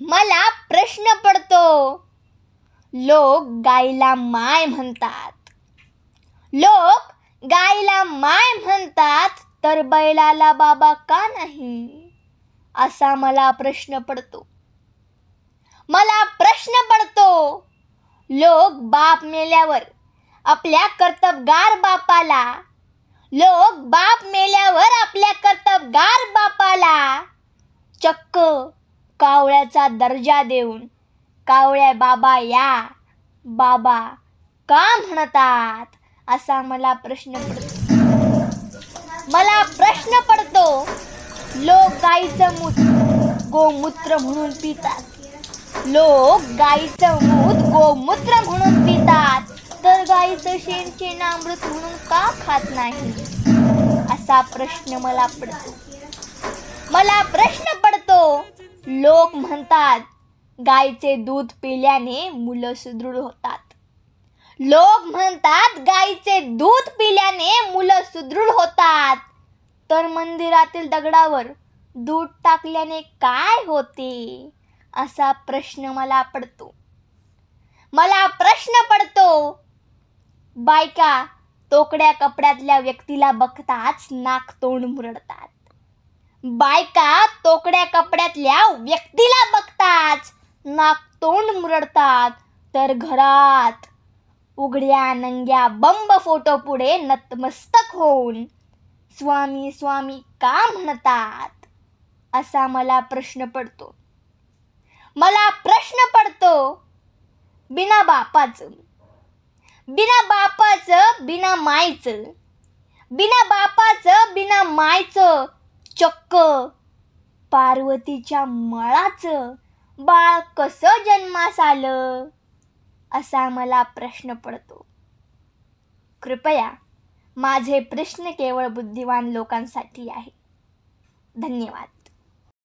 मला प्रश्न पडतो लोक गाईला माय म्हणतात तर बैलाला बाबा का नाही असा मला प्रश्न पडतो लोक बाप मेल्यावर आपल्या कर्तबगार बापाला चक्क कावळ्याचा दर्जा देऊन कावळ्या बाबा का म्हणतात असा मला प्रश्न पडतो लोक गाईचं मूत गोमूत्र म्हणून पितात तर गाईचं शेण शेणामृत म्हणून का खात नाही असा प्रश्न मला पडतो लोक म्हणतात गाईचे दूध पिल्याने मुलं सुदृढ होतात तर मंदिरातील दगडावर दूध टाकल्याने काय होते असा प्रश्न मला पडतो बायका तोकड्या कपड्यातल्या व्यक्तीला बघताच नाक तोंड मुरडतात तर घरात उघड्या नंग्या बंब फोटो पुढे नतमस्तक होऊन स्वामी स्वामी का म्हणतात असा मला प्रश्न पडतो बिना बापाचं बिना मायचं चक्क पार्वतीच्या मळाचं बाळ कसं जन्मास आलं असा मला प्रश्न पडतो. कृपया माझे प्रश्न केवळ बुद्धिवान लोकांसाठी आहे. धन्यवाद.